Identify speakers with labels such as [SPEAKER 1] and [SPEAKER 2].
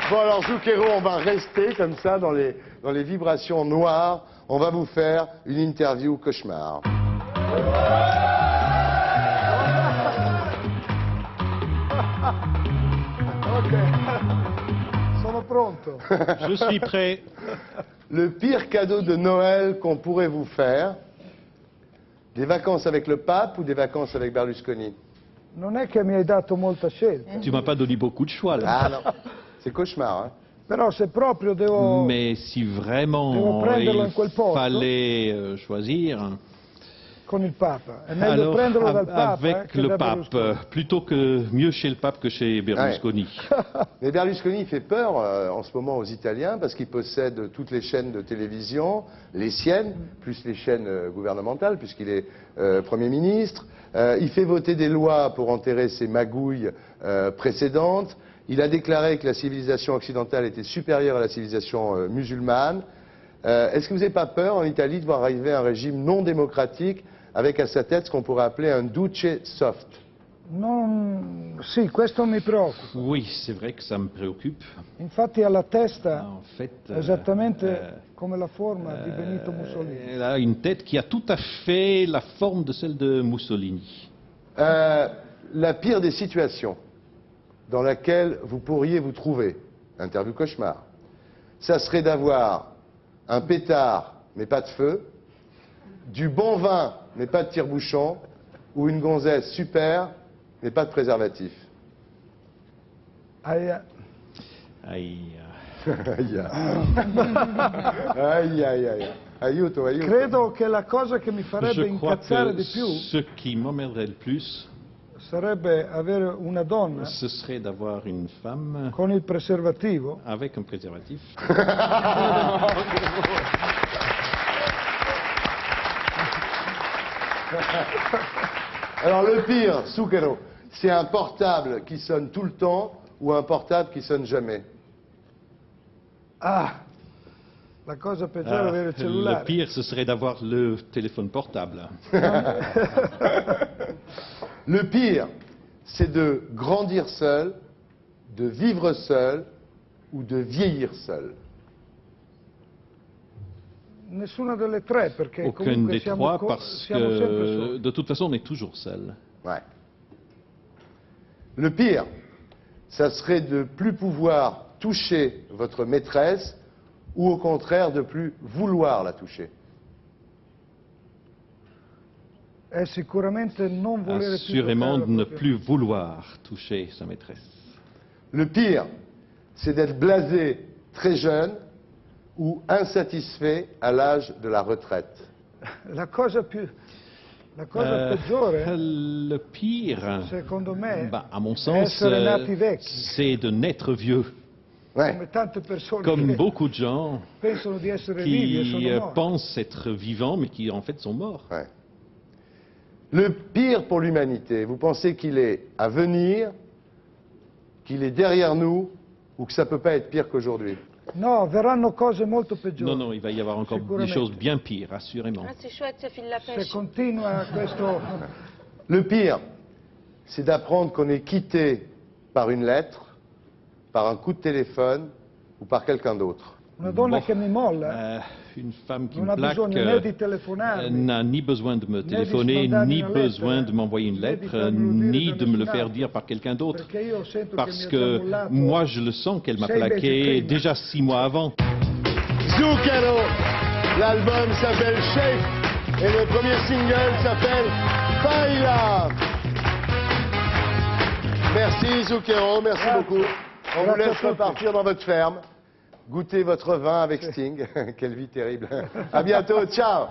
[SPEAKER 1] Bon alors Zucchero, on va rester comme ça dans les vibrations noires. On va vous faire une interview cauchemar.
[SPEAKER 2] Ok, sono pronto.
[SPEAKER 3] Je suis prêt.
[SPEAKER 1] Le pire cadeau de Noël qu'on pourrait vous faire, des vacances avec le pape ou des vacances avec Berlusconi?
[SPEAKER 2] Non è che mi hai dato molta scelta,
[SPEAKER 3] Tu m'as pas donné beaucoup de choix là.
[SPEAKER 1] Ah non, c'est cauchemar, hein.
[SPEAKER 2] però se proprio devo...
[SPEAKER 3] Mais si
[SPEAKER 2] Devo
[SPEAKER 3] vraiment
[SPEAKER 2] prenderlo
[SPEAKER 3] il
[SPEAKER 2] in quel posto.
[SPEAKER 3] fallait choisir,
[SPEAKER 2] con il Papa. È meglio
[SPEAKER 3] alors
[SPEAKER 2] prenderlo dal Papa
[SPEAKER 3] avec
[SPEAKER 2] che
[SPEAKER 3] le
[SPEAKER 2] da
[SPEAKER 3] pape,
[SPEAKER 2] Berlusconi.
[SPEAKER 3] plutôt que mieux chez le pape que chez Berlusconi.
[SPEAKER 1] Mais Berlusconi fait peur en ce moment aux Italiens parce qu'il possède toutes les chaînes de télévision, les siennes, plus les chaînes gouvernementales, puisqu'il est Premier ministre. Il fait voter des lois pour enterrer ses magouilles précédentes. Il a déclaré que la civilisation occidentale était supérieure à la civilisation musulmane. Est-ce que vous n'avez pas peur en Italie de voir arriver un régime non démocratique avec à sa tête ce qu'on pourrait appeler un duce soft?
[SPEAKER 2] Non... Sì, questo mi preoccupa.
[SPEAKER 3] Oui, c'est vrai que ça me préoccupe.
[SPEAKER 2] Infatti ha la testa
[SPEAKER 3] En fait,
[SPEAKER 2] esattamente come la forma di Benito Mussolini.
[SPEAKER 3] elle a une tête qui a tout à fait la forme de celle de Mussolini.
[SPEAKER 1] La pire des situations dans laquelle vous pourriez vous trouver, interview cauchemar, ça serait d'avoir un pétard mais pas de feu, du bon vin mais pas de tire-bouchon, ou une gonzesse super mais pas de préservatif.
[SPEAKER 2] Aia.
[SPEAKER 3] Aïe.
[SPEAKER 1] Aïe, aïe, aïe, aïe. Aiuto, aiuto.
[SPEAKER 2] Credo che la cosa che mi
[SPEAKER 3] Je
[SPEAKER 2] farebbe
[SPEAKER 3] crois
[SPEAKER 2] incazzare
[SPEAKER 3] que
[SPEAKER 2] di più
[SPEAKER 3] ce qui m'emmerderait le plus,
[SPEAKER 2] sarebbe avere una donna
[SPEAKER 3] ce serait d'avoir une femme
[SPEAKER 2] con il preservativo
[SPEAKER 3] avec un préservatif.
[SPEAKER 1] Alors le pire, Zucchero, c'est un portable qui sonne tout le temps ou un portable qui sonne jamais?
[SPEAKER 2] Ah, la cosa peggiore è
[SPEAKER 3] Ah,
[SPEAKER 2] avere il
[SPEAKER 3] le
[SPEAKER 2] cellulare.
[SPEAKER 3] pire, ce serait d'avoir le téléphone portable.
[SPEAKER 1] Le pire, c'est de grandir seul, de vivre seul ou de vieillir seul.
[SPEAKER 2] Nessuna delle tre, perché
[SPEAKER 3] Aucun
[SPEAKER 2] comunque
[SPEAKER 3] des trois,
[SPEAKER 2] siamo,
[SPEAKER 3] parce
[SPEAKER 2] siamo sempre
[SPEAKER 3] que
[SPEAKER 2] soli.
[SPEAKER 3] de toute façon, on est toujours seul.
[SPEAKER 1] Ouais. Le pire, ça serait de plus pouvoir toucher votre maîtresse ou au contraire de plus vouloir la toucher.
[SPEAKER 2] È sicuramente non volere più
[SPEAKER 3] Assurément,
[SPEAKER 2] toccare
[SPEAKER 3] de
[SPEAKER 2] la
[SPEAKER 3] ne
[SPEAKER 2] propria-
[SPEAKER 3] plus vouloir toucher sa maîtresse.
[SPEAKER 1] Le pire, c'est d'être blasé très jeune ou insatisfait à l'âge de la retraite.
[SPEAKER 2] La cosa peggiore,
[SPEAKER 3] Le pire,
[SPEAKER 2] secondo me,
[SPEAKER 3] bah, à mon
[SPEAKER 2] è
[SPEAKER 3] sens,
[SPEAKER 2] essere nati vecchi,
[SPEAKER 3] c'est de naître vieux.
[SPEAKER 1] Ouais.
[SPEAKER 2] come tante persone
[SPEAKER 3] Comme
[SPEAKER 2] che
[SPEAKER 3] beaucoup de gens
[SPEAKER 2] pensano di essere vivi e
[SPEAKER 3] qui
[SPEAKER 2] sono morti.
[SPEAKER 3] pensent être vivants, mais qui en fait sont morts.
[SPEAKER 1] Ouais. Le pire pour l'humanité, vous pensez qu'il est à venir, qu'il est derrière nous, ou que ça ne peut pas être pire qu'aujourd'hui?
[SPEAKER 2] No, verranno cose molto peggiori.
[SPEAKER 3] Non, non, il va y avoir encore des
[SPEAKER 2] Sicuramente.
[SPEAKER 3] choses bien pires, assurément.
[SPEAKER 4] Ah, c'est chouette, ça file la
[SPEAKER 2] Se
[SPEAKER 4] pêche.
[SPEAKER 2] continua questo...
[SPEAKER 1] Le pire, c'est d'apprendre qu'on est quitté par une lettre, par un coup de téléphone ou par quelqu'un d'autre.
[SPEAKER 2] Una donna
[SPEAKER 3] Bon,
[SPEAKER 2] che mi molla
[SPEAKER 3] Une femme qui
[SPEAKER 2] non
[SPEAKER 3] me
[SPEAKER 2] ha
[SPEAKER 3] plaque
[SPEAKER 2] bisogno né di telefonarmi,
[SPEAKER 3] n'a ni besoin de me
[SPEAKER 2] di
[SPEAKER 3] téléphoner,
[SPEAKER 2] mandarmi
[SPEAKER 3] ni
[SPEAKER 2] una
[SPEAKER 3] besoin
[SPEAKER 2] lettera,
[SPEAKER 3] de m'envoyer une
[SPEAKER 2] né di
[SPEAKER 3] lettre,
[SPEAKER 2] farmelo dire
[SPEAKER 3] ni
[SPEAKER 2] da
[SPEAKER 3] de me le
[SPEAKER 2] nessun
[SPEAKER 3] faire
[SPEAKER 2] altro,
[SPEAKER 3] dire par quelqu'un d'autre.
[SPEAKER 2] perché io sento
[SPEAKER 3] Parce
[SPEAKER 2] che mi ha già
[SPEAKER 3] que
[SPEAKER 2] mollato
[SPEAKER 3] moi, je le sens qu'elle m'a
[SPEAKER 2] 6 mesi
[SPEAKER 3] plaqué
[SPEAKER 2] prima.
[SPEAKER 3] déjà 6 mois avant.
[SPEAKER 1] Zucchero, l'album s'appelle Shake et le premier single s'appelle Baila. Merci Zucchero, merci
[SPEAKER 2] Grazie.
[SPEAKER 1] beaucoup. On vous
[SPEAKER 2] Grazie a
[SPEAKER 1] laisse
[SPEAKER 2] tutti.
[SPEAKER 1] repartir dans votre ferme, goûter votre vin avec Sting. Quelle vie terrible. À bientôt, ciao.